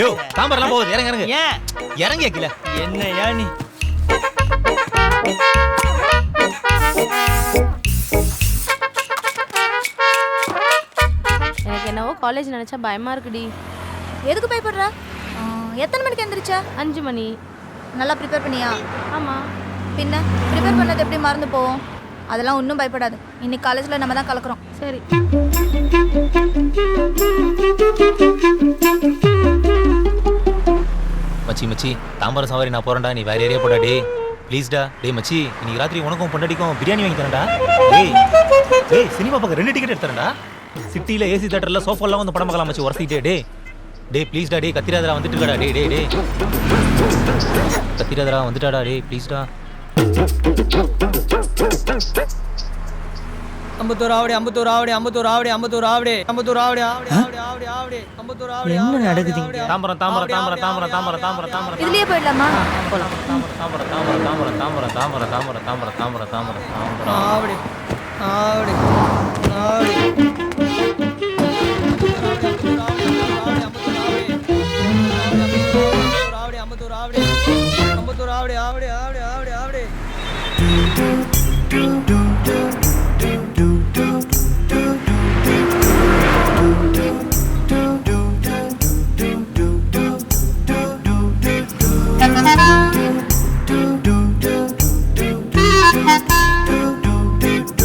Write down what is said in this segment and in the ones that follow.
யோ தாம்பரம்லாம் போகுது இறங்க இறங்க ஏன் இறங்க கீழே என்னையா நீ எனக்கு என்னவோ காலேஜ் நினைச்சா பயமா இருக்குடி. எதுக்கு பயப்படுற? எத்தனை மணிக்கு எந்திரிச்ச? 5 மணி. நல்லா ப்ரிப்பேர் பண்ணியா? ஆமா. பின்ன ப்ரிப்பேர் பண்ணது எப்படி மறந்து போவோம்? அதெல்லாம் ஒன்றும் பயப்படாது. இன்னைக்கு காலேஜில் நம்ம தான் கலக்குறோம். சரி. மச்சி மச்சி தாம்பரம் சவாரி நான் போறேன்டா, நீ வேற ஏரியா போடா. டே ப்ளீஸ்டா. டேய் மச்சி இன்னைக்கு ராத்திரி உனக்கும் பொண்டாட்டிக்கும் பிரியாணி வாங்கி தரேன்டா. டேய் சினிமா பார்க்க 2 டிக்கெட் எடுத்துறேன்டா. சிட்டில ஏசி தியேட்டர்ல சோஃபாலாம் வந்து படம் பார்க்கலாம் மச்சி. உரசிட்டே டேய் ப்ளீஸ்டா. டேய் கத்திராதரா வந்துட்டு இருக்கடா. டேய் கத்திராதரா வந்துட்டாடா. டேய் ப்ளீஸ்டா. என்ன நடக்குதுங்க? தாம்பரம் தாம்பரம் தாம்பரம் தாம்பரம் தாம்பரம் தாம்பரம் தாம்பரம் இதுலயே போயிடலாமா? தாம்பரம் தாம்பரம் தாம்பரம் தாம்பரம் தாம்பரம் தாம்பரம் தாம்பரம் தாம்பரம் தாம்பரம் தாம்பரம்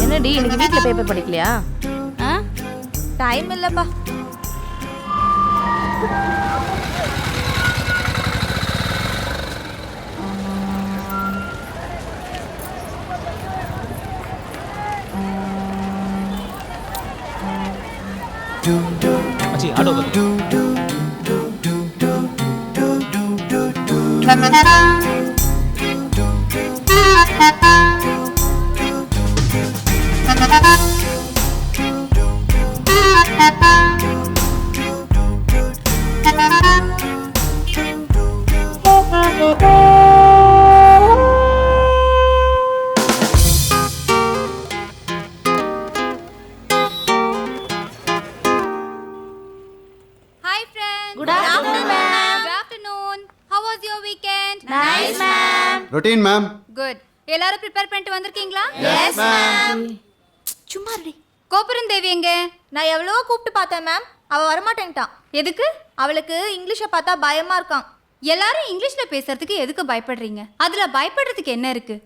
என்னடி இன்னைக்கு வீட்ல பேப்பர் படிக்கலையா? டைம் இல்லப்பா. மச்சி auto Hi friends. Good afternoon, ma'am. Good afternoon. How was your weekend? Nice, ma'am. Routine ma'am. Good. எல்லாரும் ப்ரிப்பேர் பண்ணிட்டு வந்திருக்கீங்களா? Yes, ma'am. சும்மா இருடி. கோபுரம் தேவி எங்க? நான் எவ்வளவோ கூப்பிட்டு பார்த்தேன் மேம். அவ வரமாட்டேன்ட்டான். எதுக்கு? அவளுக்கு இங்கிலீஷை பார்த்தா பயமா இருக்கான். எல்லாரும் இங்கிலீஷ்ல பேசுறதுக்கு எதுக்கு பயப்படுறீங்க? அதுல பயப்படுறதுக்கு என்ன இருக்கு?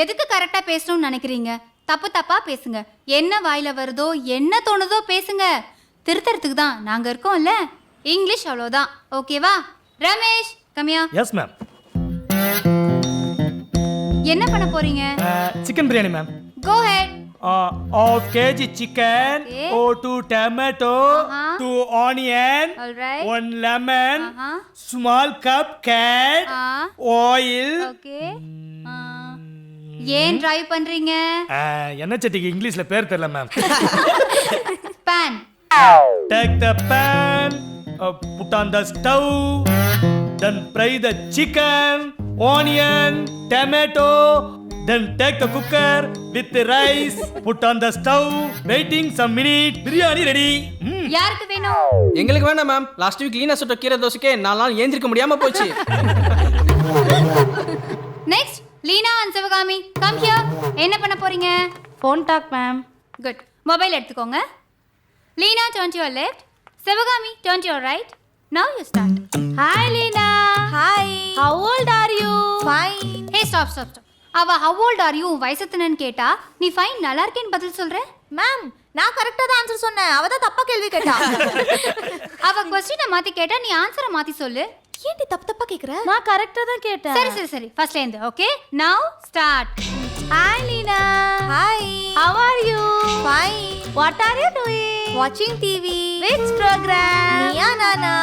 எதுக்கு கரெக்டா பேசணும்னு நினைக்கிறீங்க? தப்பு தப்பா பேசுங்க. என்ன வாயில வருதோ என்ன தோணுதோ பேசுங்க. திருத்தறதுக்கு தான் நாங்க இருக்கோம்ல. இங்கிலீஷ் அவ்வளோதான். ஓகேவா? ரமேஷ் கம்யா. Yes ma'am. என்ன பண்ண போறீங்க? Chicken biryani ma'am. Go ahead. Half kg chicken, Okay. 2 tomato, 2 onion, All right. 1 lemon, Uh-huh. small cup cat, oil. Okay. ஏன் டிரைவ் பண்றீங்க? என்ன சட்டிக்கு இங்கிலீஷ்ல பேர் தெரியல ma'am. Pan. Take the pan, put on the stove, then fry the chicken, onion, tomato, then take the cooker with the rice, put on the stove, waiting some minute, biryani ready. யாருக்கு வேணும்? எங்களுக்கு வேண்டாம் ma'am. Last week Leena சுட்ட கீரை தோசைக்கே 4 நாள் ஏந்திருக்க முடியாம போச்சு. Next Leena and Sivakami come here. என்ன பண்ண போறீங்க? Phone talk, ma'am. Good. Mobile எடுத்துக்கோங்க. Leena turn to your left. Sivakami turn to your right. Now you start. Hi, Lena. Hi. How old are you? Fine. Hey stop stop stop. அவ how old are you வயசத்துனன்னு கேட்டா நீ fine நல்லா இருக்கேன்னு பதில் சொல்ற. Ma'am நான் கரெக்டா தான் ஆன்சர் சொன்னேன். அவ தான் தப்பா கேள்வி கேட்டா. அவ क्वेश्चனை மாத்தி கேட்டா நீ ஆன்சரை மாத்தி சொல்லு. ஏன்டி தப்பு தப்பா கேக்குற? நான் கரெக்டா தான் கேட்டேன். சரி சரி சரி ஃபர்ஸ்ட்ல இருந்து. ஓகே நவ start. Hi, Lena. Hi. How are you? Fine. What are you doing? Watching TV. Which program? Niya Nana.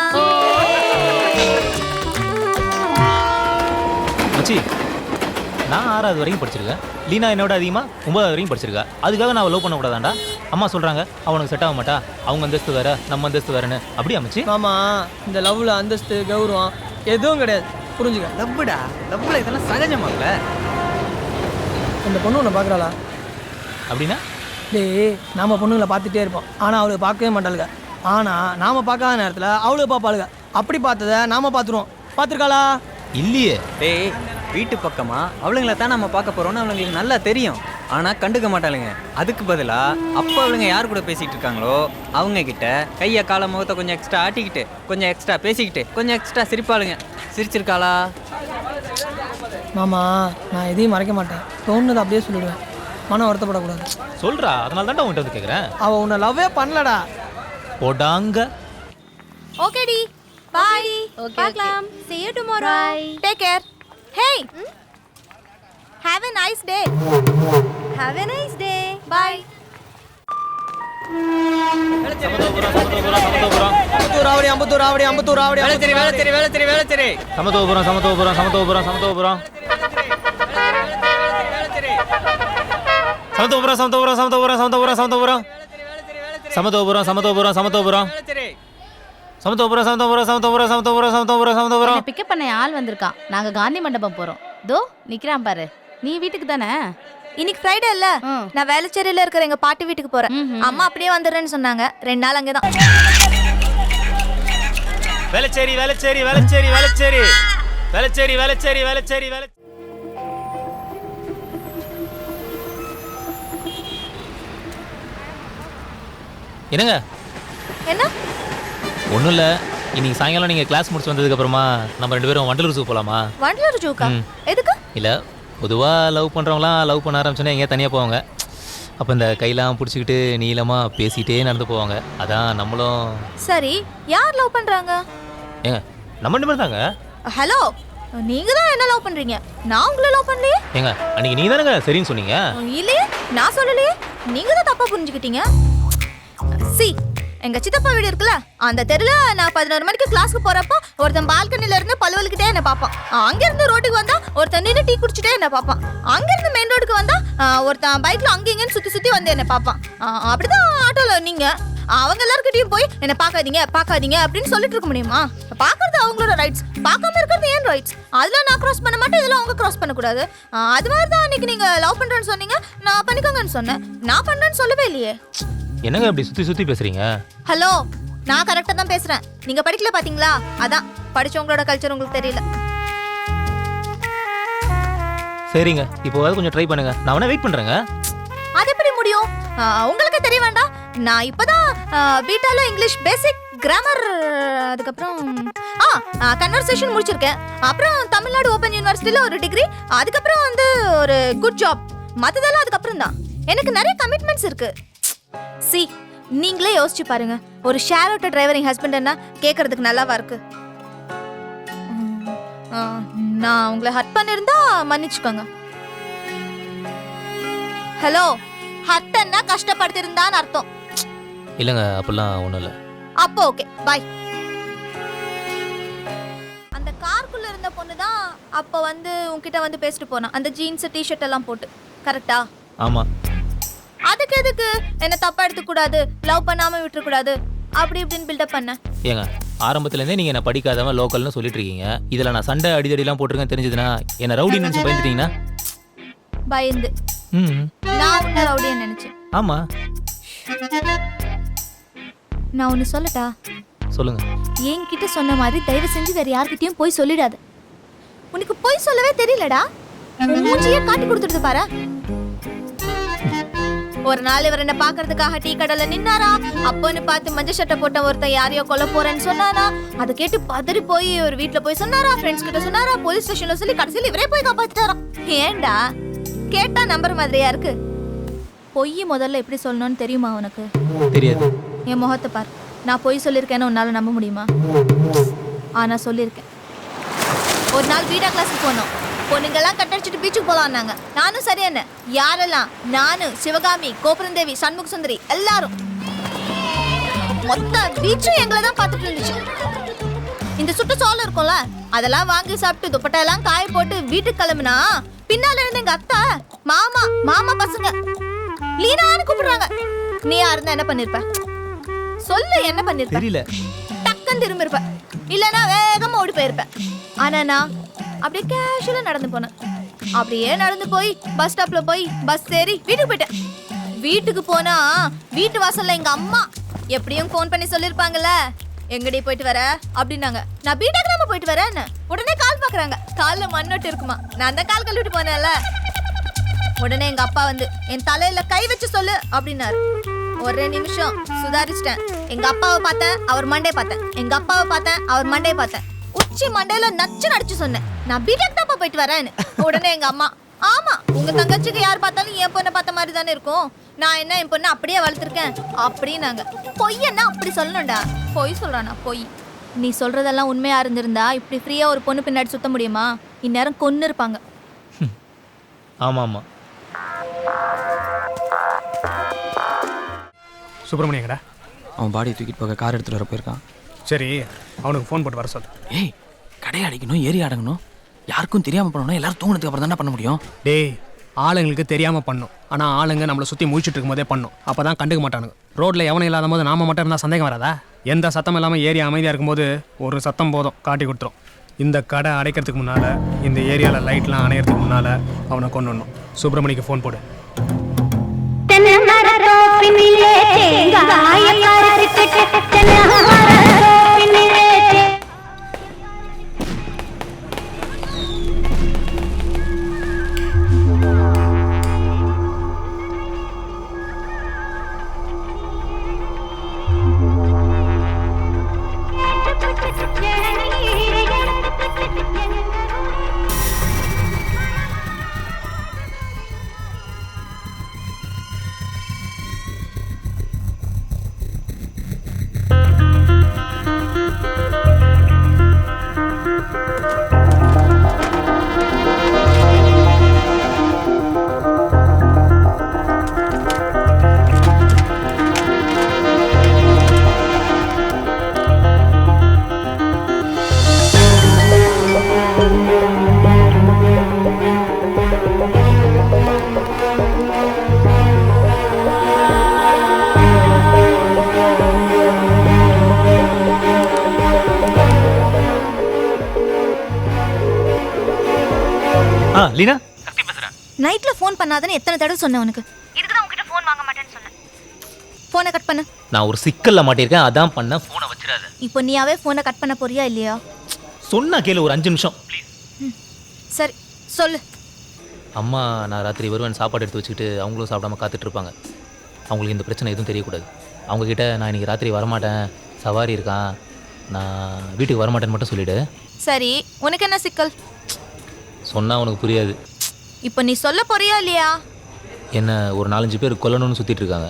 மச்சி நான் 6வது வரைக்கும் படிச்சிருக்கேன். லீனா என்னோட அதிகமாக 9வது வரைக்கும் படிச்சிருக்கா. அதுக்காக நான் லவ் பண்ணக்கூடாதாண்டா? அம்மா சொல்கிறாங்க அவனுக்கு செட் ஆக மாட்டா, அவங்க அந்தஸ்து வேற நம்ம அந்தஸ்து வேறன்னு. அப்படியே அமைச்சு ஆமா, இந்த லவ்ல அந்தஸ்து கௌரவம் எதுவும் கிடையாது. புரிஞ்சுக்க. லவ்டா, லவ்ல இதெல்லாம் சகஜமாங்கல. இந்த பொண்ணு உன்னை பார்க்குறாளா? அப்படின்னா டேய், நாம பொண்ணுங்களை பார்த்துட்டே இருப்போம், ஆனால் அவளுக்கு பார்க்கவே மாட்டாளுங்க. ஆனால் நாம பார்க்காத நேரத்தில் அவளுக்கு பார்ப்பாளுங்க. அப்படி பார்த்தத நாம பார்த்துருவோம். பார்த்துருக்காளா? இல்லையே. டேய் வீட்டு பக்கமா அவளுங்களை தான் நம்ம பார்க்க போறோம்னு அவங்களுக்கு நல்லா தெரியும். ஆனா கண்டுக்க மாட்டாளுங்க. அதுக்கு பதிலா அப்போ அவளுங்க யார் கூட பேசிட்டு இருக்காங்களோ அவங்க கிட்ட கையை காலை முகத்தை கொஞ்சம் எக்ஸ்ட்ரா ஆட்டிக்கிட்டு கொஞ்சம் எக்ஸ்ட்ரா பேசிக்கிட்டு கொஞ்சம் எக்ஸ்ட்ரா சிரிப்பாளுங்க. சிரிச்சிருக்காளா? மாமா நான் எதையும் மறைக்க மாட்டேன். தோணுது அப்படியே சொல்லிடுவேன். மனம் வருத்தப்படக்கூடாது. சொல்றா, அதனால தான் உன்கிட்ட வந்து கேட்குறேன். அவள் உன்னை லவ்வே பண்ணலடா. போடாங்க. ஓகேடி பாய். பார்க்கலாம். See you tomorrow. Take care. Hey. Have a nice day. Have a nice day. Bye. Ambattur Avadi Ambattur Avadi Ambattur Avadi. Velachery Velachery Velachery Velachery. Samathuvapuram Samathuvapuram Samathuvapuram Samathuvapuram Samathuvapuram Samathuvapuram Samathuvapuram Samathuvapuram Samathuvapuram Samathuvapuram Samathuvapuram Samathuvapuram Samathuvapuram Samathuvapuram Samathuvapuram Samathuvapuram Samathuvapuram Samathuvapuram. Pickup பண்ண ஆள் வந்திருக்கான். நாங்க காந்தி மண்டபம் போறோம். தோ நிக்கிறான் பாரு. நீ வீட்டுக்கு தானே? இன்னைக்கு ஃப்ரைடே இல்ல, நான் வேளச்சேரியில இருக்கிற எங்க பாட்டி வீட்டுக்கு போறேன். அம்மா அப்படியே வந்துடுறேன்னு சொன்னாங்க. 2 நாள் அங்கதான். வேளச்சேரி வேளச்சேரி வேளச்சேரி வேளச்சேரி வேளச்சேரி வேளச்சேரி வேளச்சேரி வேள. என்னங்க? என்ன? ஒன்றும் இல்லை. இன்னைக்கு சாயங்காலம் நீங்கள் கிளாஸ் முடிச்சு வந்ததுக்கு அப்புறமா நம்ம 2 பேரும் வண்டலூர் ஜூ போகலாமா? வண்டலூர் ஜூக்கா? எதுக்கு? இல்லை, பொதுவாக லவ் பண்ணுறவங்களாம் லவ் பண்ண ஆரம்பிச்சோன்னா எங்கேயா தனியாக போவாங்க. அப்போ இந்த கையெல்லாம் பிடிச்சிக்கிட்டு நீளமாக பேசிகிட்டே நடந்து போவாங்க. அதான் நம்மளும். சரி, யார் லவ் பண்றாங்க? ஏங்க நம்ம 2 பேரும் தாங்க. ஹலோ, நீங்க தான் என்ன லவ் பண்றீங்க. நான் உங்களை லவ் பண்ணலையே. ஏங்க அன்னைக்கு நீ தானேங்க சரின்னு சொன்னீங்க. இல்லையே, நான் சொல்லலையே. நீங்க தான் தப்பா புரிஞ்சுக்கிட்டீங்க. சி, எங்க சித்தப்பா வீடு இருக்குல்ல, அந்த தெருல நான் 11 மணிக்கு கிளாஸ்க்கு போறப்போ ஒருத்தன் பால்கனில இருந்து பல்வலிக்கிட்டே என்ன பார்ப்பான். அங்க இருந்து ரோட்டுக்கு வந்தா ஒருத்தன் நின்று டீ குடிச்சிட்டே என்ன பார்ப்பான். அங்க இருந்து மெயின் ரோடுக்கு வந்தா ஒருத்தன் பைக்ல அங்க இங்கன்னு சுத்தி சுத்தி வந்து என்ன பார்ப்பான். அப்படிதான் ஆட்டோல நீங்க அவங்க எல்லாருக்கிட்டையும் போய் என்ன பார்க்காதீங்க பார்க்காதீங்க அப்படின்னு சொல்லிட்டு இருக்க முடியுமா? பார்க்கறது அவங்களோட ரைட்ஸ், பார்க்காம இருக்கிறது ஏன் ரைட்ஸ். அதுல நான் கிராஸ் பண்ண மாட்டேன், இதெல்லாம் அவங்க கிராஸ் பண்ணக்கூடாது. அது மாதிரி தான் அன்னைக்கு நீங்க லவ் பண்றேன்னு சொன்னீங்க, நான் பண்ணிக்கோங்கன்னு சொன்னேன். நான் பண்றேன்னு சொல்லவே இல்லையே. என்னங்க அப்படி சுற்றி சுற்றி பேசுகிறீங்க? ஹலோ, நான் கரெக்டாக தான் பேசுறேன். நீங்க படிக்கல பாத்தீங்களா? அதான் படிச்சவங்களோட கல்ச்சர் உங்களுக்கு தெரியல. சரிங்க, இப்போ கொஞ்சம் ட்ரை பண்ணுங்க. நான் வேணா வெயிட் பண்ணுறேங்க. அது எப்படி முடியும்? உங்களுக்கு தெரிய வேண்டாம். நான் இப்பதான் பீட்டால இங்கிலீஷ் பேசிக் கிராமர், அதுக்கப்புறம் கன்வர்சேஷன் முடிச்சிருக்கேன். அப்புறம் தமிழ்நாடு ஓப்பன் யூனிவர்சிட்டியில ஒரு டிகிரி, அதுக்கப்புறம் வந்து ஒரு குட் ஜாப். மற்றதெல்லாம் அதுக்கப்புறம் தான். எனக்கு நிறைய கமிட்மெண்ட்ஸ் இருக்கு. சி, நீங்களே யோசிச்சு பாருங்க. ஒரு ஷேர் ஆட்டோ டிரைவர் என் ஹஸ்பண்ட் என்ன கேட்கறதுக்கு நல்லாவா இருக்கு? நான் உங்களை ஹர்ட் பண்ணிருந்தா மன்னிச்சுக்கோங்க. ஹலோ, ஹர்ட்னா கஷ்டப்படுத்திருந்தான்னு அர்த்தம். இல்லைங்க, அப்படிலாம் ஒன்றும் இல்லை. அப்போ ஓகே, பாய். அந்த காருக்குள்ள இருந்த பொண்ணு தான் அப்போ வந்து உன்கிட்ட வந்து பேசிட்டு போனா, அந்த ஜீன்ஸ் டிஷர்ட் எல்லாம் போட்டு. கரெக்டா? ஆமாம். அதுக்கு எதுக்கு என்ன தப்பா எடுத்துக்கூடாது, லவ் பண்ணாம விட்டுறக்கூடாது அப்படி இப்படின்னு பில்டப் பண்ண? ஏங்க ஆரம்பத்துலேருந்தே நீங்கள் என்ன படிக்காதவன் லோக்கல்னு சொல்லிட்டு இருக்கீங்க. இதில் நான் சண்டை அடிதடிலாம் போட்டிருக்கேன் தெரிஞ்சதுன்னா என்ன ரவுடி நினச்சி பயந்துட்டீங்கன்னா? பயந்து நான் உன்ன ரவுடியை நினைச்சேன். ஆமாம். நான் ஒன்று சொல்லட்டா? சொல்லுங்க. என்கிட்ட சொன்ன மாதிரி தயவு செஞ்சு வேற யார்கிட்டயும் போய் சொல்லிடாது. உனக்கு போய் சொல்லவே தெரியலடா. மூஞ்சியே காட்டி கொடுத்துடுது பாரு. ஒரு நாள் இவர் என்ன பாக்குறதுக்காக டீ கடையில நின்னாரா. அப்போன்னு பார்த்து மஞ்சள் சட்டை போட்ட ஒருத்தன் யாரையோ கொல்ல போறேன்னு சொன்னாரா. அதை கேட்டு பதறி போய் ஒரு வீட்டுல போய் சொன்னாரா, ஃப்ரெண்ட்ஸ் கிட்ட சொன்னாரா, போலீஸ் ஸ்டேஷன்ல சொல்லி கடைசியில் இவரே போய் காப்பாத்திட்டாராம். ஏண்டா கேட்டா நம்பர் மாதிரியா இருக்கு? பொய் முதல்ல எப்படி சொல்லணும்னு தெரியுமா உனக்கு? தெரியாது. என் முகத்தை பார். நான் பொய் சொல்லியிருக்கேன்னு உன்னால நம்ப முடியுமா? ஆனா சொல்லியிருக்கேன். ஒரு நாள் பீடா கிளாஸுக்கு போனோம். பொண்ணுங்கெல்லாம் கட்டடிச்சிட்டு பீச்சுக்கு போலான்னாங்க. நானும் சரி என்ன, யாரெல்லாம்? நானு, சிவகாமி, கோபுரந்தேவி, சண்முக சுந்தரி, எல்லாரும். மொத்த பீச்சும் எங்களை தான் பார்த்துட்டு இருந்துச்சு. இந்த சுட்டு சோளம் இருக்கும்ல, அதெல்லாம் வாங்கி சாப்பிட்டு துப்பட்டையெல்லாம் காய போட்டு வீட்டுக்கு கிளம்புனா பின்னால இருந்து எங்க அத்தை, மாமா, மாமா பசங்க லீனான்னு கூப்பிடுறாங்க. நீ யாருந்தா என்ன பண்ணிருப்ப? சொல்லு, என்ன பண்ணிருப்ப? தெரியல. டக்குன்னு திரும்பி இருப்ப, இல்லைன்னா வேகமா ஓடி போயிருப்ப. ஆனா நான் அப்படியே கேஷுவலா நடந்து போனேன். அப்படியே நடந்து போய் பஸ் ஸ்டாப்ல போய் பஸ் ஏறி வீட்டுக்கு போயிட்டேன். வீட்டுக்கு போனா வீட்டு வாசல்ல எங்க அம்மா எப்படியும் ஃபோன் பண்ணி சொல்லிருப்பாங்கல்ல, எங்கடி போயிட்டு வர அப்படின்னாங்க. நான் பீடெக் நம்ம போயிட்டு வரேன். உடனே கால் பார்க்குறாங்க. காலில் மண்ணொட்டு இருக்குமா. நான் தான் கால் கழுவிட்டு போனேன்ல. உடனே எங்க அப்பா வந்து என் தலையில கை வச்சு சொல்லு அப்படின்னாரு. ஒரு நிமிஷம் சுதாரிச்சிட்டேன். எங்க அப்பாவை பார்த்தேன், அவர் மண்டே பார்த்தேன். எங்க அப்பாவை பார்த்தேன், அவர் மண்டே பார்த்தேன். உச்சி மண்டையில நச்சு நடிச்சு சொன்னேன், நான் பீடெக் தான்ப்பா போயிட்டு வரேன்னு. உடனே எங்க அம்மா, ஆமா உங்க தங்கச்சிக்கு யார் பார்த்தாலும் என் பொண்ணை பார்த்த மாதிரி தானே இருக்கும், நான் என்ன என் பொண்ணை அப்படியே வளர்த்துருக்கேன் அப்படின்னாங்க. பொய்யன்னா அப்படி சொல்லணும்டா. பொய் சொல்றானா பொய். நீ சொல்றதெல்லாம் உண்மையா இருந்திருந்தா இப்படி ஃப்ரீயா ஒரு பொண்ணு பின்னாடி சுத்த முடியுமா? இந்நேரம் கொன்னு இருப்பாங்க. ஆமாம் ஆமாம். சுப்பிரமணியங்கடா அவன் பாடியை தூக்கிட்டு போக கார் எடுத்துகிட்டு வர போயிருக்கான். சரி, அவனுக்கு ஃபோன் போட்டு வர சொல்லு. ஏய், கடையை அடிக்கணும், ஏறி அடங்கணும், யாருக்கும் தெரியாமல் பண்ணணும். எல்லாரும் தூங்கினதுக்கு அப்புறம் தானே பண்ண முடியும். டேய், ஆளுங்களுக்கு தெரியாமல் பண்ணும். ஆனால் ஆளுங்க நம்மளை சுற்றி முடிச்சுட்டு இருக்கும் போதே பண்ணும். அப்போ தான் கண்டுக்க மாட்டானுங்க. ரோட்டில் எவனும் இல்லாத போது நாம மட்டும் இருந்தால் சந்தேகம் வராதா? எந்த சத்தம் இல்லாமல் ஏரியா அமைதியாக இருக்கும்போது ஒரு சத்தம் போதும் காட்டி கொடுத்துரும். இந்த கடை அடைக்கிறதுக்கு முன்னால், இந்த ஏரியாவில் லைட்லாம் அணையிறதுக்கு முன்னால் அவனை கொண்டுடணும். சுப்பிரமணிக்கு ஃபோன் போடு. லீனா, நைட்ல ஃபோன் பண்ணாதன்னு எத்தனை தடவை சொன்னேன் உனக்கு? இதுக்கு தான் உன்கிட்ட ஃபோன் வாங்க மாட்டேன்னு சொன்னேன். ஃபோனை கட் பண்ணு. நான் ஒரு சிக்கல்ல மாட்டிருக்கேன், அதான் பண்ண. ஃபோனை வச்சிராத. இப்போ நீயாவே ஃபோனை கட் பண்ண போறியா இல்லையா? சொன்னா கேளு, ஒரு 5 நிமிஷம் ப்ளீஸ். சரி சொல்லு. அம்மா நான் ராத்திரி வருவேன் சாப்பாடு எடுத்து வச்சுக்கிட்டு அவங்களும் சாப்பிடாம காத்துட்டு இருப்பாங்க. அவங்களுக்கு இந்த பிரச்சனை எதுவும் தெரியக்கூடாது. அவங்கக்கிட்ட நான் இன்னைக்கு ராத்திரி வரமாட்டேன், சவாரி இருக்கான், நான் வீட்டுக்கு வரமாட்டேன்னு மட்டும் சொல்லிவிடு. சரி, உனக்கு என்ன சிக்கல்? சொன்னால் உனக்கு புரியாது. இப்போ நீ சொல்ல போறியா இல்லையா? என்ன ஒரு 4-5 பேர் கொல்லணும்னு சுற்றிட்டு இருக்காங்க.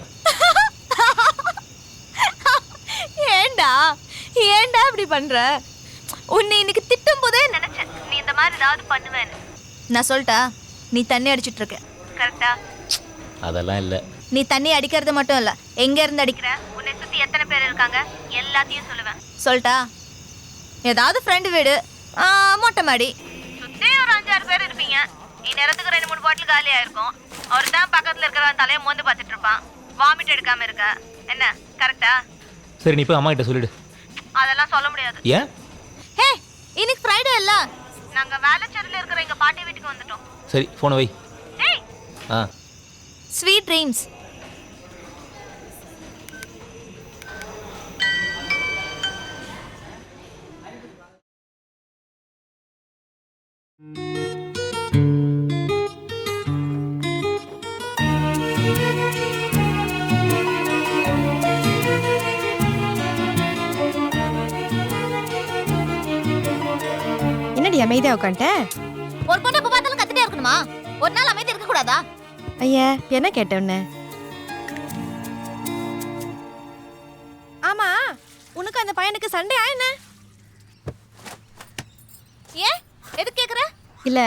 ஏண்டா ஏண்டா இப்படி பண்ற? உன்னை இன்னைக்கு திட்டும் போதே நினைச்சேன் நீ இந்த மாதிரி ஏதாவது பண்ணுவேன்னு. நான் சொல்லிட்டா, நீ தண்ணி அடிச்சிட்டு இருக்க கரெக்டா? அதெல்லாம் இல்லை. நீ தண்ணி அடிக்கிறது மட்டும் இல்லை, எங்க இருந்து அடிக்கிற, உன்னை சுற்றி எத்தனை பேர் இருக்காங்க எல்லாத்தையும் சொல்லுவேன். சொல்லிட்டா? ஏதாவது ஃப்ரெண்டு வீடு, மொட்டை மாடி, சுற்றி ஒரு 5-6 பேர் இருப்பீங்க. இந்நேரத்துக்கு 2-3 பாட்டில் காலியாக இருக்கும். அவர் தான் பக்கத்தில் இருக்கிறவன் தலையை மோந்து பார்த்துட்டு இருப்பான். வாமிட் எடுக்காம இருக்க என்ன கரெக்டா? சரி, நீ போய் அம்மா கிட்ட சொல்லிடு. அதெல்லாம் சொல்ல முடியாது. ஏன்? ஹே, இன்னைக்கு ஃப்ரைடே இல்ல, நாங்க வேலைச்சேரியில் இருக்கிற எங்க பாட்டி வீட்டுக்கு வந்துட்டோம். சரி, ஃபோனை வை. ஏய், ஸ்வீட் ட்ரீம்ஸ். என்னடி அமைதியா உட்காந்துட்டேன்? ஒரு பொண்ணு எப்ப பார்த்தாலும் கத்திட்டே இருக்கணுமா? ஒரு நாள் அமைதி இருக்க கூடாதா? ஐயா, என்ன கேட்டவன? ஆமா, உனக்கு அந்த பையனுக்கு சண்டை என்ன? ஏன் எதுக்கு கேக்குற? இல்ல,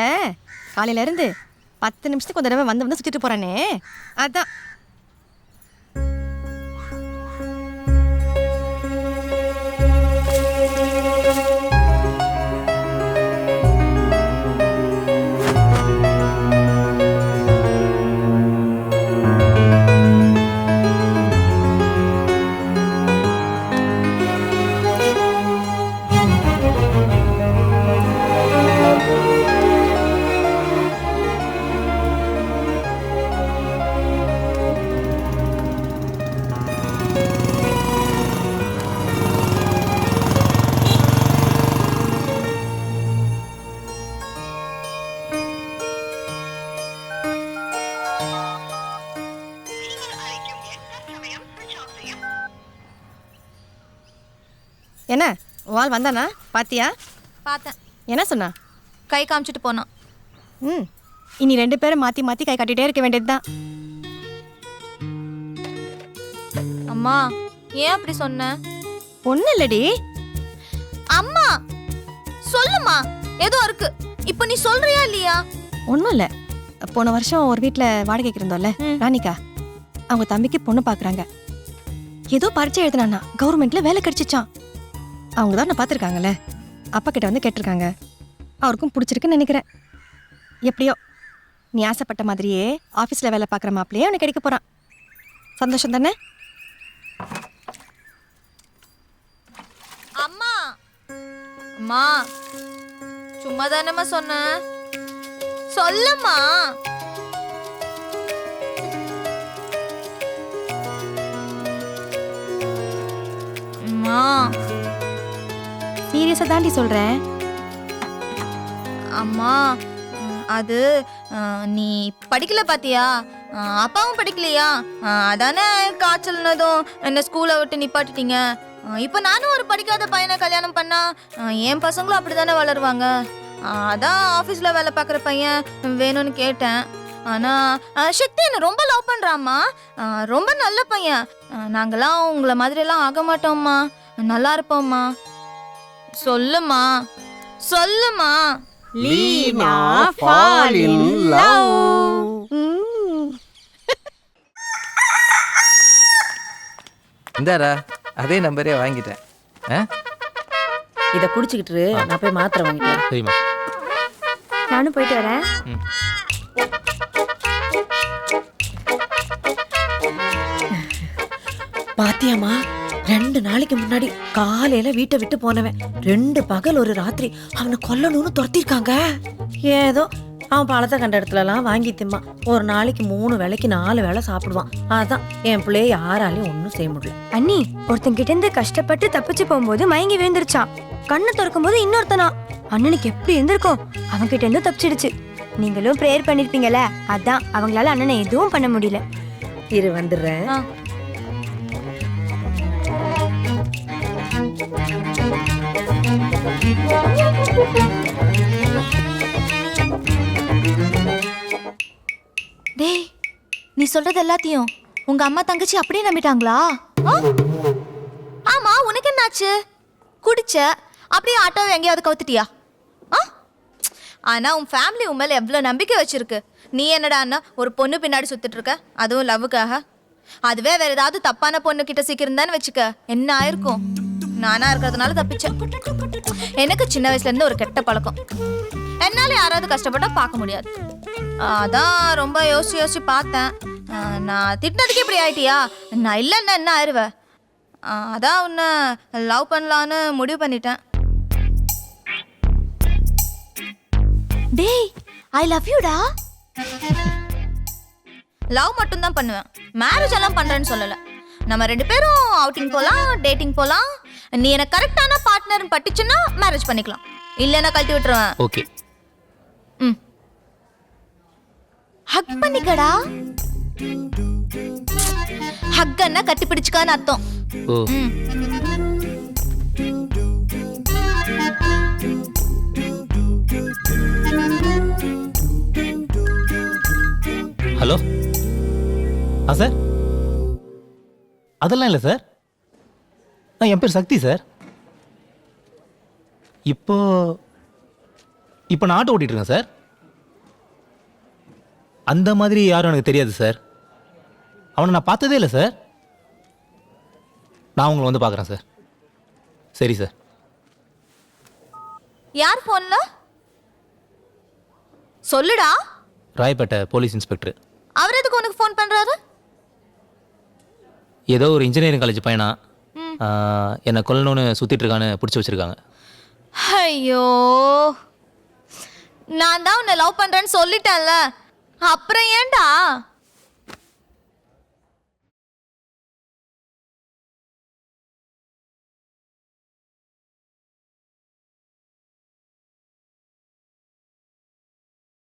காலையில இருந்து 10 நிமிஷத்துக்கு ஒரு தடவை வந்து சுத்திட்டு போறானே, அதான். என்ன வால் வந்தானா பாத்தியா? பார்த்தேன். என்ன சொன்னா? கை காமிச்சிட்டு போனான். ம் இனி 2 பேரும் மாற்றி மாற்றி கை காட்டிகிட்டே இருக்க வேண்டியது தான். அம்மா ஏன் அப்படி சொன்ன? ஒன்றும் இல்லடி. அம்மா சொல்லுமா, ஏதோ இருக்கு. இப்போ நீ சொல்றியா இல்லையா? ஒன்றும் இல்லை. போன வருஷம் ஒரு வீட்டில் வாடகைக்கு இருந்தோம்ல ராணிகா, அவங்க தம்பிக்கு பொண்ணு பார்க்குறாங்க. ஏதோ பரீட்சை எழுதினானா கவர்மெண்ட்டில் வேலை கிடைச்சிச்சான். அவங்க தான் நான் பார்த்துருக்காங்கல்ல, அப்பா கிட்ட வந்து கேட்டிருக்காங்க. அவருக்கும் பிடிச்சிருக்குன்னு நினைக்கிறேன். எப்படியோ நீ ஆசைப்பட்ட மாதிரியே ஆஃபீஸில் வேலை பார்க்குற மாப்பிள்ளையே அவனுக்கு கிடைக்க போகிறான். சந்தோஷம் தானே? அம்மா அம்மா சும்மா தானம்மா சொன்னேன், சொல்லம்மா. அம்மா சீரியஸாக தாண்டி சொல்கிறேன். அம்மா அது நீ படிக்கல பாத்தியா? அப்பாவும் படிக்கலையா? அதானே காய்ச்சல்னதும் என்ன ஸ்கூலை விட்டு நிப்பாட்டிட்டீங்க. இப்போ நானும் ஒரு படிக்காத பையனை கல்யாணம் பண்ணா என் பசங்களும் அப்படி தானே வளருவாங்க. அதான் ஆஃபீஸில் வேலை பார்க்குற பையன் வேணும்னு கேட்டேன். ஆனால் சக்தி என்னை ரொம்ப லவ் பண்ணுறாம்மா. ரொம்ப நல்ல பையன். நாங்களாம் உங்களை மாதிரியெல்லாம் ஆக மாட்டோம்மா, நல்லா இருப்போம்மா. சொல்லுமா சொல்லுமா. Leena fall in love. இந்தாடா அதே நம்பரே வாங்கிட்டேன். இதை குடிச்சிக்கிட்டு நான் போய் மாத்திரை வாங்கிட்டேன். சரிம்மா. நானும் போயிட்டு வரேன். பாத்தியாமா, 2 நாளைக்கு முன்னாடி காலையில வீட்டை விட்டு போனவன் 2 பகல் ஒரு ராத்திரி அவனை கொல்லணும்னு துரத்திருக்காங்க. ஏதோ அவன் பழத்தை கண்ட இடத்துலலாம் வாங்கி திம்பான். ஒரு நாளைக்கு 3 வேளைக்கு 4 வேளை சாப்பிடுவான். அதான் என் பிள்ளைய யாராலையும் ஒன்றும் செய்ய முடியல. அண்ணி, ஒருத்தன் கிட்ட இருந்து கஷ்டப்பட்டு தப்பிச்சு போகும்போது மயங்கி விழுந்துருச்சான். கண்ணை திறக்கும் போது இன்னொருத்தனா. அண்ணனுக்கு எப்படி இருந்திருக்கும்? அவன் கிட்ட இருந்து தப்பிச்சிடுச்சு. நீங்களும் ப்ரேயர் பண்ணிருப்பீங்கல்ல, அதான் அவங்களால அண்ணனை எதுவும் பண்ண முடியல. இரு வந்துடுறேன். டேய், நீ சொல்றது எல்லாத்தையும் உங்க அம்மா தங்கச்சி அப்படியே நம்பிட்டாங்களா? ஆமா, உனக்கு என்னாச்சு? குடிச்ச அப்படியே ஆட்டோவை எங்கேயாவது கவுத்துட்டியா? ஆனா உன் ஃபேமிலி உன் மேல எவ்வளவு நம்பிக்கை வச்சிருக்கு. நீ என்னடான்னா ஒரு பொண்ணு பின்னாடி சுத்திட்டு இருக்க, அதுவும் லவ்வுக்காக. அதுவே வேற ஏதாவது தப்பான பொண்ணு கிட்ட சீக்கிரம் வச்சுக்க, என்ன ஆயிருக்கும்? நானா இருக்கிறதுனால தப்பிச்சேன். எனக்கு சின்ன வயசுல இருந்து ஒரு கெட்ட பழக்கம். என்னால யாராவது கஷ்டப்பட்டா பார்க்க முடியாது. அதான் ரொம்ப யோசிச்சு பார்த்தேன். நான் திட்டினதுக்கு இப்படி ஆயிட்டியா? நான் இல்லைன்னா என்ன ஆயிடுவேன். அதான் உன்னை லவ் பண்ணலான்னு முடிவு பண்ணிட்டேன். டேய், ஐ லவ் யூடா. லவ் மட்டும் தான் பண்ணுவேன், மேரேஜ் எல்லாம் பண்றேன்னு சொல்லல. நம்ம 2 பேரும் அவுட்டிங் போலாம், டேட்டிங் போலாம். நீ எனக்கு கரெக்டான பார்ட்னர் பட்டுச்சுன்னா மேரேஜ் பண்ணிக்கலாம், இல்லைன்னா கழட்டி விட்டுருவேன். ஓகே. ஹக் பண்ணிக்கடா. ஹக்கன்னா கட்டி பிடிச்சுக்கான்னு அர்த்தம். ஹலோ. சார், அதெல்லாம் இல்லை சார். என் பேர் சக்தி சார். இப்போ நான் ஆட்டோ ஓட்டிட்டு இருக்கேன் சார். அந்த மாதிரி யாரும் எனக்கு தெரியாது சார். அவனை நான் பார்த்ததே இல்லை சார். நான் உங்களை வந்து பார்க்குறேன் சார். சரி சார். யார் போன்ல? சொல்லுடா. Royapettah police inspector. அவர் எதுக்கு உனக்கு ஃபோன் பண்றாரு? ஏதோ ஒரு இன்ஜினியரிங் காலேஜ் பையனா என்னை கொல்லணும்னு சுற்றிட்டு இருக்கான்னு பிடிச்சி வச்சிருக்காங்க. ஐயோ, நான் தான் உன்னை லவ் பண்றேன்னு சொல்லிட்டேன்ல, அப்புறம் ஏன்டா?